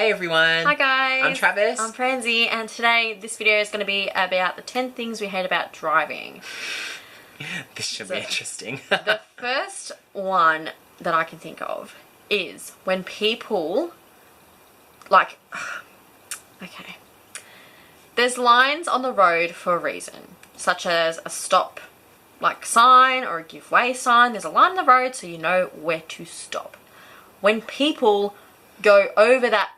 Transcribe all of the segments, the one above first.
Hey everyone! Hi guys! I'm Travis. I'm Franzi, and today this video is going to be about the 10 things we hate about driving. This should be interesting. The first one that I can think of is when people, like, okay, there's lines on the road for a reason, such as a stop like sign or a give way sign. There's a line on the road so you know where to stop. When people go over that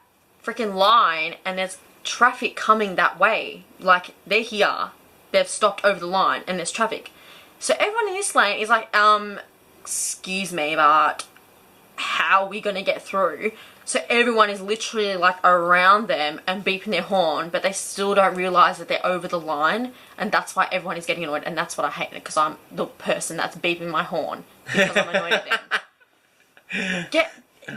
freaking line and there's traffic coming that way, like they're here, they've stopped over the line and there's traffic, so everyone in this lane is like, excuse me, but how are we gonna get through? So everyone is literally like around them and beeping their horn, but they still don't realize that they're over the line, and that's why everyone is getting annoyed. And that's what I hate, because I'm the person that's beeping my horn because I'm annoyed at them.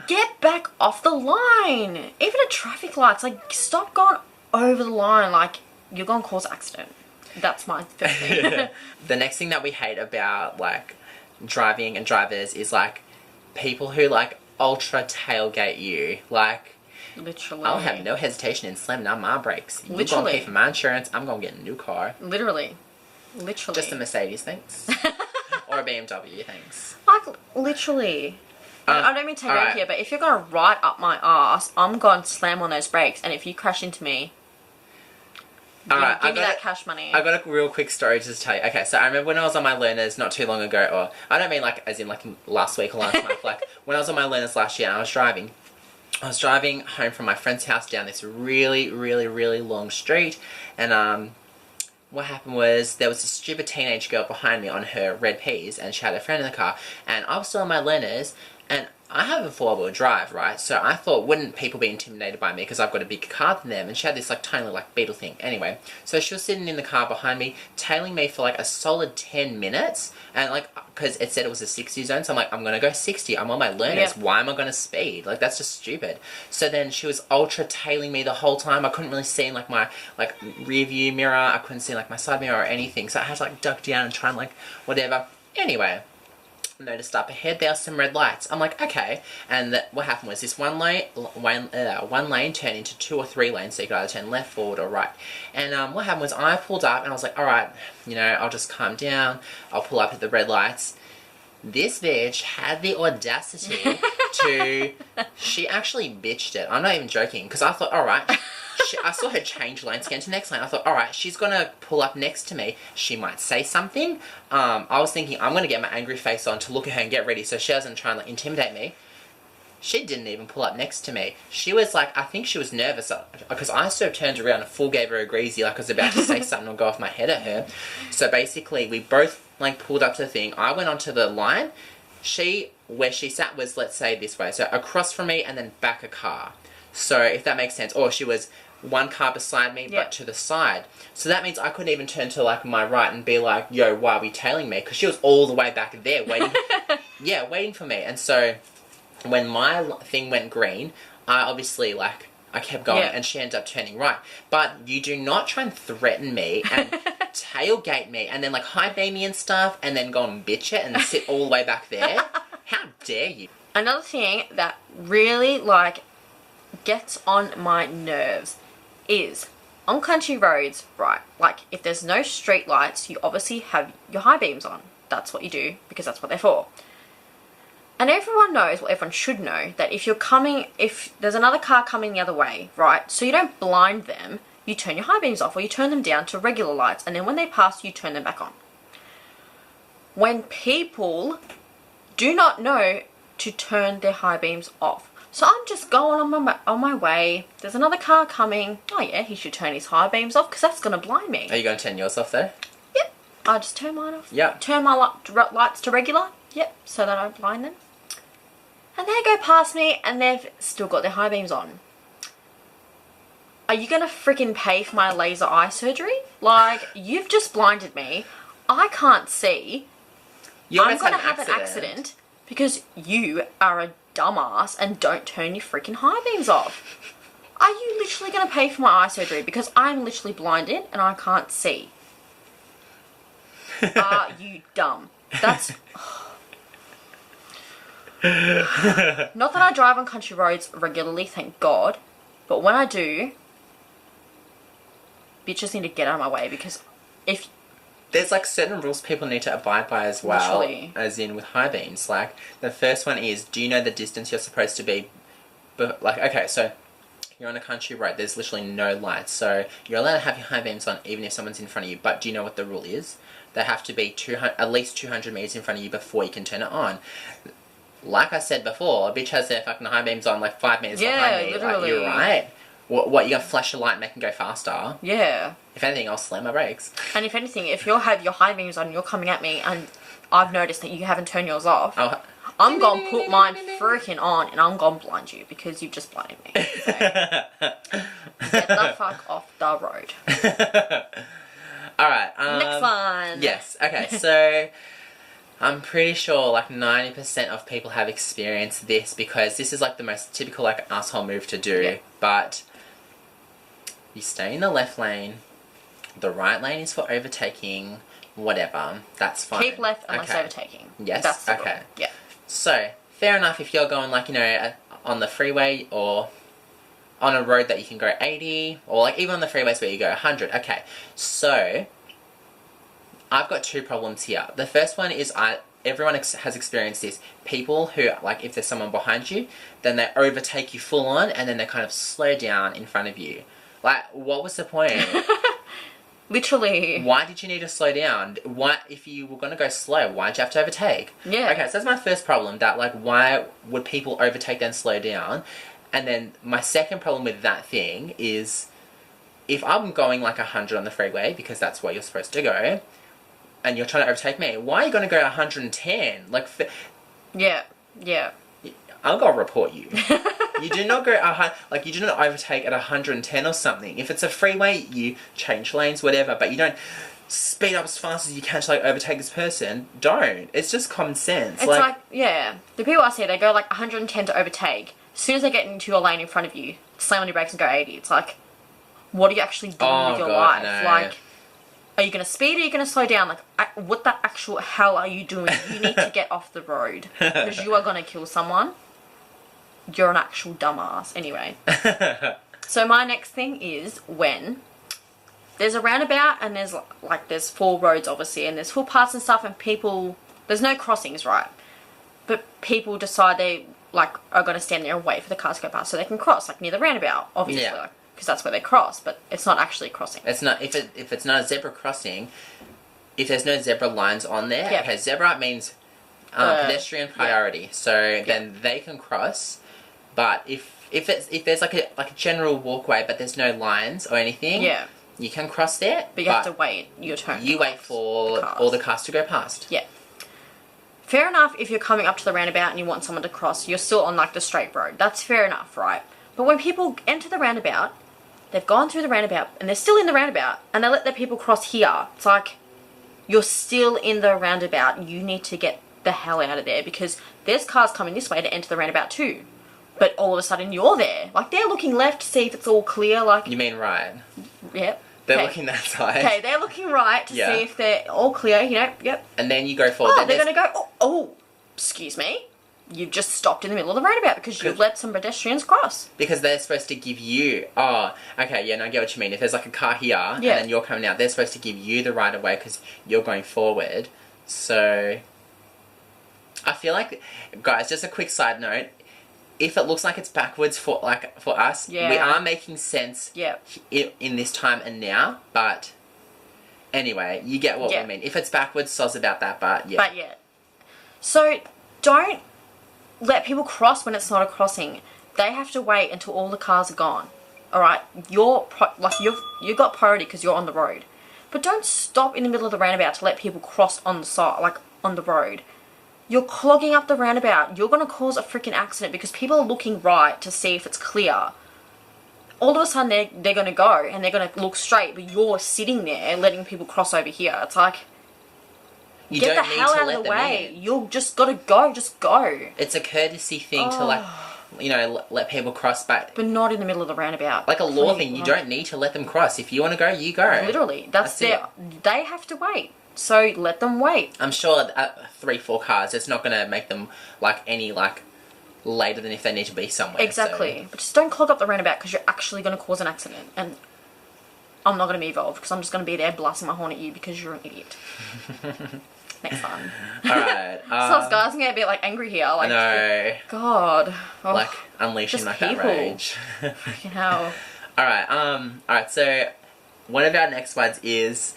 Get back off the line. Even at traffic lights, like, stop going over the line, like you're gonna cause accident. That's my first thing. The next thing that we hate about like driving and drivers is like people who like ultra tailgate you. Like, Literally. I'll have no hesitation in slamming on my brakes. You're Literally. gonna pay for my insurance, I'm gonna get a new car. Literally. Just a Mercedes, thanks. Or a BMW, thanks. Like, literally. I don't mean to take over here, but if you're going to ride up my ass, I'm going to slam on those brakes, and if you crash into me, give me that cash money. I got a real quick story to tell you. Okay, so I remember when I was on my learners not too long ago, or I don't mean like as in like last week or last month, like when I was on my learners last year and I was driving home from my friend's house down this really long street, and what happened was there was a stupid teenage girl behind me on her red P's, and she had a friend in the car, and I was still on my learners, and I have a four-wheel drive, right? So I thought, wouldn't people be intimidated by me because I've got a bigger car than them? And she had this like tiny like beetle thing. Anyway, so she was sitting in the car behind me, tailing me for like a solid 10 minutes, and like, because it said it was a 60 zone, so I'm like, I'm gonna go 60. I'm on my learners. Why am I gonna speed? Like, that's just stupid. So then she was ultra tailing me the whole time. I couldn't really see in like my like rear view mirror. I couldn't see like my side mirror or anything. So I had to like duck down and try and like whatever. Anyway, noticed up ahead there are some red lights. I'm like, okay. And what happened was this one lane turned into 2 or 3 lanes, so you could either turn left, forward, or right. And what happened was I pulled up and I was like, alright, you know, I'll just calm down, I'll pull up at the red lights. This bitch had the audacity to, she actually bitched it. I'm not even joking, because I thought, alright, I saw her change lanes, get into the next lane. I thought, alright, she's gonna pull up next to me. She might say something. I was thinking, I'm gonna get my angry face on to look at her and get ready so she doesn't try and like intimidate me. She didn't even pull up next to me. She was like, I think she was nervous, because I sort of turned around and full gave her a greasy, like I was about to say something or go off my head at her. So basically, we both like pulled up to the thing. I went onto the line. Where she sat was, let's say, this way. So across from me and then back a car. So if that makes sense. Or she was one car beside me, but to the side. So that means I couldn't even turn to like my right and be like, yo, why are we tailing me? Because she was all the way back there waiting. Waiting for me. And so when my thing went green, I obviously like, I kept going and she ended up turning right. But you do not try and threaten me and tailgate me and then like high beam me and stuff and then go and bitch it and sit all the way back there. How dare you? Another thing that really like gets on my nerves is on country roads, right? Like, if there's no street lights, you obviously have your high beams on. That's what you do, because that's what they're for. And everyone knows, well, everyone should know, that if there's another car coming the other way, right? So you don't blind them, you turn your high beams off, or you turn them down to regular lights, and then when they pass, you turn them back on. When people do not know to turn their high beams off. So I'm just going on my way. There's another car coming. Oh yeah, he should turn his high beams off because that's going to blind me. Are you going to turn yours off though? Yep. I just turn mine off. Yep. Turn my lights to regular. Yep. So that I don't blind them. And they go past me and they've still got their high beams on. Are you going to freaking pay for my laser eye surgery? Like, you've just blinded me. I can't see. I'm going to have an accident because you are a dumbass and don't turn your freaking high beams off. Are you literally going to pay for my eye surgery because I'm literally blinded and I can't see? Are you dumb? That's... Not that I drive on country roads regularly, thank God. But when I do, bitches need to get out of my way, because if... There's like certain rules people need to abide by as well. Literally. As in with high beams. Like, the first one is, do you know the distance you're supposed to be? But like, okay, so you're on a country road, there's literally no lights, so you're allowed to have your high beams on even if someone's in front of you. But do you know what the rule is? They have to be at least 200 meters in front of you before you can turn it on. Like I said before, a bitch has their fucking high beams on like 5 meters behind me. Literally. Like, you're right. What, you gonna flash a light and make them go faster? Yeah. If anything, I'll slam my brakes. And if anything, if you have your high beams on and you're coming at me and I've noticed that you haven't turned yours off, I'm gonna put mine freaking on and I'm gonna blind you because you've just blinded me. So, get the fuck off the road. Alright, next one. Yes, okay, so I'm pretty sure like 90% of people have experienced this, because this is like the most typical like asshole move to do. Yeah. But you stay in the left lane, the right lane is for overtaking, whatever, that's fine. Keep left unless overtaking. Yes, that's the okay. rule. Yeah. So, fair enough if you're going like, you know, on the freeway or on a road that you can go 80, or like even on the freeways where you go 100. Okay, so I've got two problems here. The first one is everyone has experienced this. People who, like, if there's someone behind you, then they overtake you full on and then they kind of slow down in front of you. Like, what was the point? Literally. Why did you need to slow down? Why, if you were going to go slow, why'd you have to overtake? Yeah. Okay, so that's my first problem, that, like, why would people overtake then slow down? And then my second problem with that thing is, if I'm going, like, 100 on the freeway, because that's where you're supposed to go, and you're trying to overtake me, why are you going to go 110? Like, yeah. I'm going to report you. You do not go, like, you do not overtake at 110 or something. If it's a freeway, you change lanes, whatever, but you don't speed up as fast as you can to, like, overtake this person. Don't. It's just common sense. It's like, yeah, the people I see, they go, like, 110 to overtake. As soon as they get into your lane in front of you, slam on your brakes and go 80. It's like, what are you actually doing with your life? No. Like, are you going to speed or are you going to slow down? Like, what the actual hell are you doing? You need to get off the road, because you are going to kill someone. You're an actual dumbass. Anyway. So my next thing is when there's a roundabout and there's 4 roads obviously, and there's footpaths and stuff, and people, there's no crossings, right? But people decide they like are going to stand there and wait for the cars to go past so they can cross, like near the roundabout, obviously. Yeah. Because that's where they cross, but it's not actually a crossing. It's not, if it's not a zebra crossing, if there's no zebra lines on there, okay, zebra means pedestrian priority, so then they can cross. But if there's like a general walkway, but there's no lines or anything, you can cross there. But you have to wait your turn. You wait for all the cars to go past. Yeah. Fair enough if you're coming up to the roundabout and you want someone to cross, you're still on like the straight road. That's fair enough, right? But when people enter the roundabout, they've gone through the roundabout and they're still in the roundabout and they let their people cross here. It's like, you're still in the roundabout. You need to get the hell out of there, because there's cars coming this way to enter the roundabout too. But all of a sudden you're there. Like, they're looking left to see if it's all clear. Like, you mean right? Yep. They're looking that side. Okay, they're looking right to see if they're all clear, you know, yep. And then you go forward. Oh, they're going to go, oh, excuse me. You've just stopped in the middle of the roundabout because you've let some pedestrians cross. Because they're supposed to give you, okay, yeah, no, I get what you mean. If there's like a car here and then you're coming out, they're supposed to give you the right of way because you're going forward. So, I feel like, guys, just a quick side note, if it looks like it's backwards for us, we are making sense in this time and now, but anyway, you get what we mean. If it's backwards, soz about that, but yeah. But yeah. So, don't let people cross when it's not a crossing. They have to wait until all the cars are gone. Alright? You've got priority because you're on the road. But don't stop in the middle of the roundabout to let people cross on the side, like on the road. You're clogging up the roundabout. You're going to cause a freaking accident because people are looking right to see if it's clear. All of a sudden they're going to go and they're going to look straight, but you're sitting there letting people cross over here. It's like, get the hell out of the way. You've just got to go. Just go. It's a courtesy thing to, like, you know, let people cross back. But not in the middle of the roundabout. Like a law thing. You don't need to let them cross. If you want to go, you go. Literally. That's it. They have to wait. So let them wait. I'm sure 3-4 cars, it's not going to make them like any like later than if they need to be somewhere. Exactly. But just don't clog up the roundabout because you're actually going to cause an accident. And I'm not going to be involved because I'm just going to be there blasting my horn at you because you're an idiot. Next time. Alright. So guys, I'm going to be like angry here. Like, no. God. Oh, Like unleashing like that rage. Fucking hell. Alright, so one of our next ones is,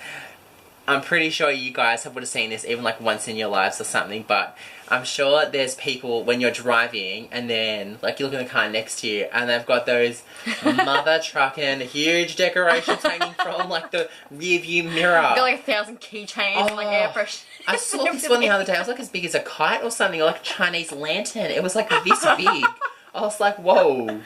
I'm pretty sure you guys would have seen this even like once in your lives or something, but I'm sure there's people when you're driving and then like you look in the car next to you and they've got those mother trucking huge decorations hanging from like the rear view mirror. Got like 1,000 keychains and like air pressure. I saw this one the other day. It was like as big as a kite or something, or like a Chinese lantern. It was like this big. I was like, whoa.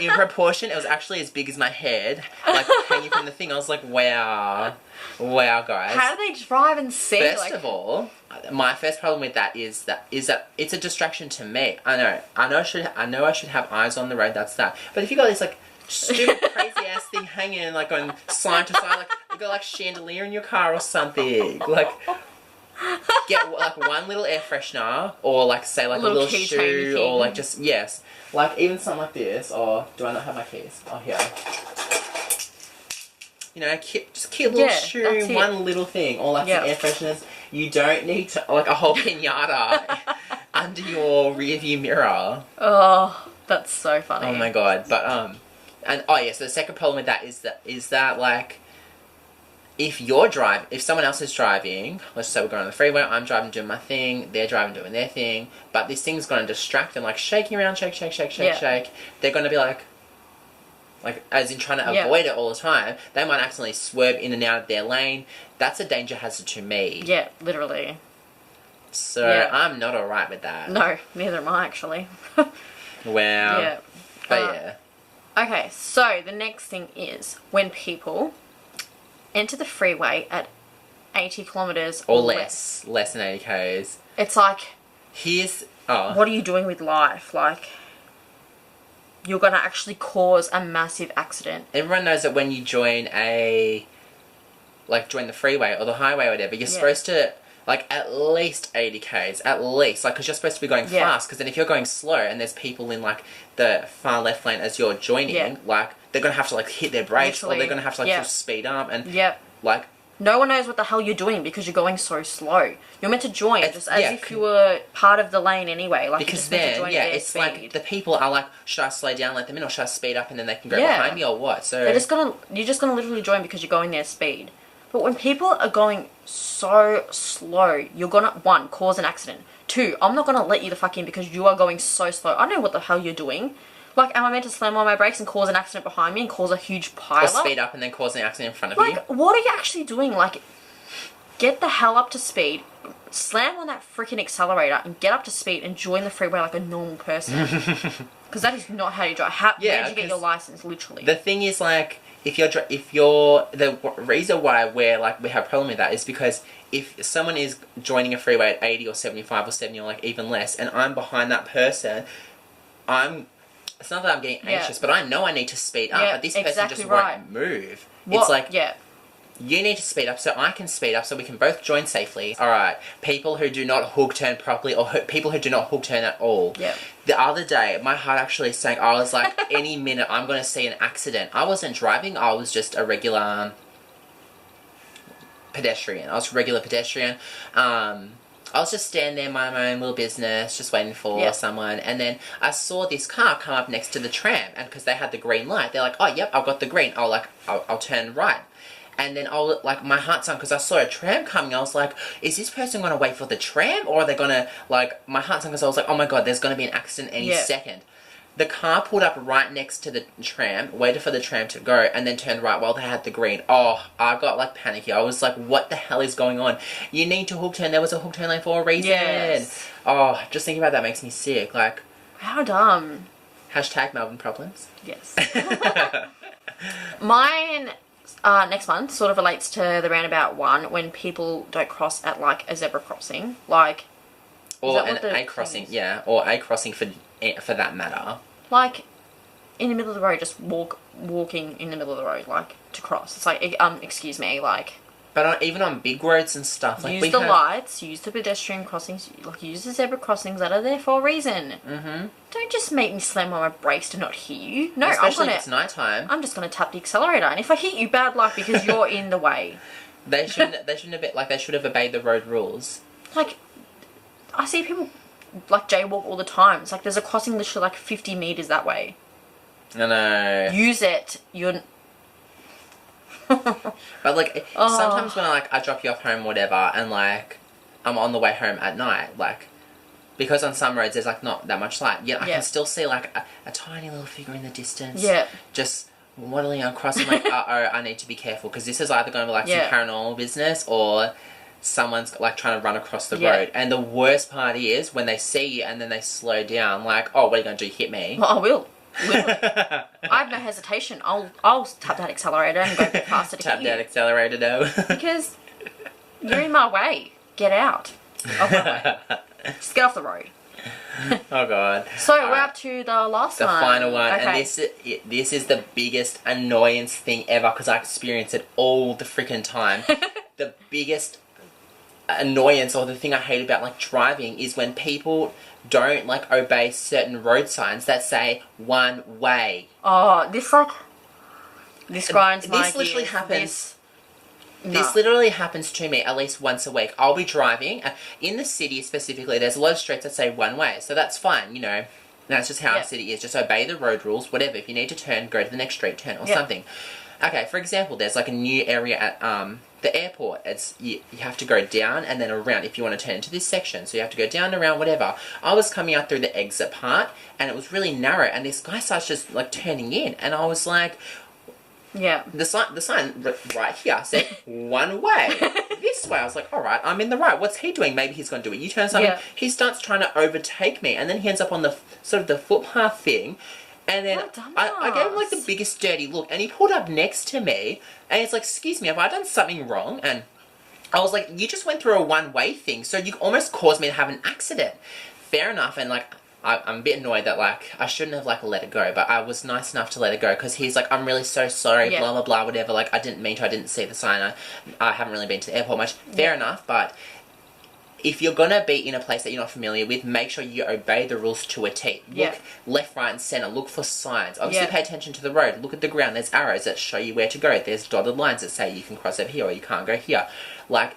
In proportion, it was actually as big as my head, like hanging from the thing. I was like, wow. Wow, guys. How do they drive and see? First of all, my first problem with that is that it's a distraction to me. I know I should have eyes on the road. That's that. But if you got this like stupid crazy ass thing hanging like on side to side, like you got like chandelier in your car or something, like. Get like one little air freshener, or like say like a little shoe, or like just like even something like this. Or do I not have my keys? Oh, here. You know, just cute little shoe, one little thing, or like some air fresheners. You don't need to like a whole pinata under your rear view mirror. Oh, that's so funny. Oh my god! But and oh yes, so the second problem with that is that like. If someone else is driving, let's say we're going on the freeway, I'm driving doing my thing, they're driving doing their thing, but this thing's going to distract them, like shaking around, shake. They're going to be like as in trying to avoid it all the time. They might accidentally swerve in and out of their lane. That's a danger hazard to me. Yeah, literally. So I'm not alright with that. No, neither am I actually. Wow. Yeah. But yeah. Okay, so the next thing is when people enter the freeway at 80 kilometers or less than 80 k's. It's like, what are you doing with life? Like, you're going to actually cause a massive accident. Everyone knows that when you join join the freeway or the highway or whatever, you're supposed to, like, at least 80 k's, at least, like, because you're supposed to be going fast, because then if you're going slow and there's people in, like, the far left lane as you're joining, like, they're going to have to, like, hit their brakes, or they're going to have to, like, speed up, and, like... No one knows what the hell you're doing because you're going so slow. You're meant to join just as if you were part of the lane anyway. Like, because you're just meant to join it's speed. Like, the people are like, should I slow down, let them in, or should I speed up and then they can go behind me, or what? So... you're just going to literally join because you're going their speed. But when people are going so slow, you're going to, 1, cause an accident. 2, I'm not going to let you the fuck in because you are going so slow. I don't know what the hell you're doing. Like, am I meant to slam on my brakes and cause an accident behind me and cause a huge pile up? Or speed up and then cause an accident in front of you? Like, what are you actually doing? Like, get the hell up to speed, slam on that freaking accelerator and get up to speed and join the freeway like a normal person. Because that is not how you drive. Where did you get your license, literally? The thing is, like... If you're the reason why we have a problem with that is because if someone is joining a freeway at 80 or 75 or 70 or like even less, and I'm behind that person, it's not that I'm getting anxious, but I know I need to speed up, but this person just won't move. It's like, you need to speed up so I can speed up so we can both join safely. Alright, people who do not hook turn properly, or people who do not hook turn at all. The other day, my heart actually sank. I was like, any minute I'm going to see an accident. I wasn't driving, I was just a regular pedestrian. I was a regular pedestrian. I was just standing there, minding my own little business, just waiting for someone, and then I saw this car come up next to the tram, and because they had the green light, they're like, oh, yep, I've got the green. I'll turn right. And then my heart sunk because I saw a tram coming. I was like, is this person going to wait for the tram? Or are they going to, my heart sunk because I was like, oh my god, there's going to be an accident any second. The car pulled up right next to the tram, waited for the tram to go, and then turned right while they had the green. Oh, I got, panicky. I was like, what the hell is going on? You need to hook turn. There was a hook turn lane for a reason. Yes. Oh, just thinking about that makes me sick. Like, how dumb. # Melbourne problems. Yes. Mine... next month sort of relates to the roundabout one when people don't cross at a zebra crossing, or an A crossing, or A crossing for that matter. Like in the middle of the road, just walking in the middle of the road, to cross. It's like, excuse me, But even on big roads and stuff, like Use the lights, use the pedestrian crossings, like use the zebra crossings that are there for a reason. Mm-hmm. Don't just make me slam on my brakes to not hit you. No, especially if it's nighttime. I'm just gonna tap the accelerator, and if I hit you, bad luck because you're in the way. They shouldn't have been, like, they should have obeyed the road rules. Like, I see people like jaywalk all the time. It's like there's a crossing literally like 50 meters that way. I know. Use it. You're. But like sometimes when I drop you off home, whatever, and like I'm on the way home at night, like because on some roads there's like not that much light, yet I can still see like a tiny little figure in the distance. Yeah. Just waddling across. I'm like, I need to be careful because this is either going to be like some paranormal business or someone's like trying to run across the road. And the worst part is when they see you and then they slow down. Like, oh, what are you going to do? Hit me? Well, I will. I have no hesitation. I'll tap that accelerator and go a bit faster to tap hit you. that accelerator, no. Because you're in my way. Get out of my way. Just get off the road. Oh god. So we're up to the last one. The final one, okay. And this is the biggest annoyance thing ever because I experience it all the freaking time. The biggest annoyance or the thing I hate about like driving is when people don't like obey certain road signs that say one way. Oh, this grinds my gears. This literally happens. This literally happens to me at least once a week. I'll be driving in the city specifically. There's a lot of streets that say one way, so that's fine. You know, that's just how our city is. Just obey the road rules. Whatever. If you need to turn, go to the next street, turn or something. Okay. For example, there's like a new area at the airport. It's you have to go down and then around if you want to turn into this section. So you have to go down, around, whatever. I was coming out through the exit part and it was really narrow, and this guy starts just like turning in, and I was like. Yeah. The sign right here said one way. This way. I was like, all right, I'm in the right. What's he doing? Maybe he's going to do a U-turn or something. Yeah. He starts trying to overtake me, and then he ends up on the sort of the footpath thing. And then I gave him like the biggest dirty look, and he pulled up next to me, and he's like, excuse me, have I done something wrong? And I was like, you just went through a one-way thing, so you almost caused me to have an accident. Fair enough, and like, I'm a bit annoyed that, like, I shouldn't have, like, let it go, but I was nice enough to let it go, because he's like, I'm really so sorry, blah, blah, blah, whatever, like, I didn't mean to, I didn't see the sign, I haven't really been to the airport much. Fair enough, but if you're gonna be in a place that you're not familiar with, make sure you obey the rules to a T. Look left, right, and centre, look for signs. Obviously, pay attention to the road, look at the ground, there's arrows that show you where to go, there's dotted lines that say you can cross over here, or you can't go here. Like,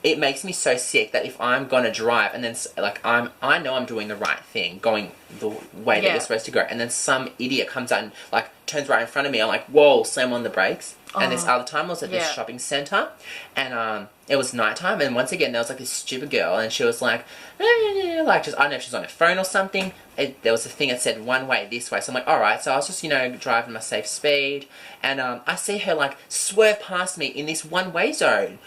it makes me so sick that if I'm gonna drive and then like I know I'm doing the right thing, going the way that you're supposed to go, and then some idiot comes out and like turns right in front of me, I'm like, whoa, slam on the brakes. And this other time I was at this shopping centre, and it was nighttime, and once again there was like this stupid girl, and she was like just, I don't know if she's on her phone or something. There was a thing that said one way this way, so I'm like, alright, so I was just, you know, driving my safe speed, and I see her like swerve past me in this one way zone.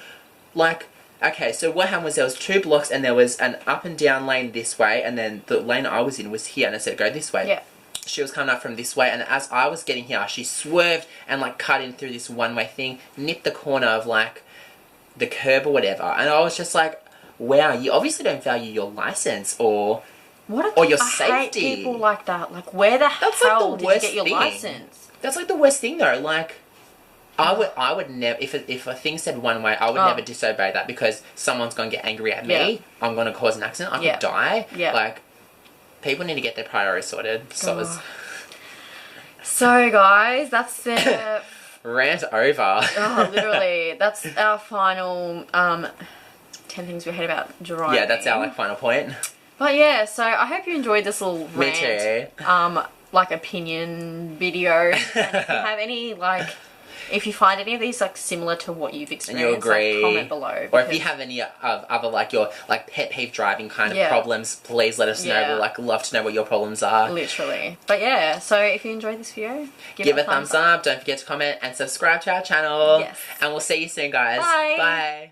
Like, okay, so what happened was there was 2 blocks, and there was an up and down lane this way, and then the lane I was in was here, and it said go this way. Yeah. She was coming up from this way, and as I was getting here, she swerved and like cut in through this one-way thing, nipped the corner of like the curb or whatever, and I was just like, wow, you obviously don't value your license or your safety. I hate people like that. Like, where the hell did you get your license? That's like the worst thing though. Like, I would never, if a thing said one way, I would never disobey that, because someone's going to get angry at me. Yeah. I'm going to cause an accident. I could die. Yeah. Like, people need to get their priorities sorted. So guys, that's the rant over. Oh, literally, that's our final 10 things we hate about driving. Yeah, that's our like final point. But yeah, so I hope you enjoyed this little rant. Me too. Like opinion video. And if you have any like. If you find any of these like similar to what you've experienced, and you agree, like, comment below. Or if you have any of other like your like pet peeve driving kind of problems, please let us know. We'd like love to know what your problems are. Literally. But yeah, so if you enjoyed this video, give it a thumbs up. Don't forget to comment and subscribe to our channel. Yes. And we'll see you soon, guys. Bye. Bye.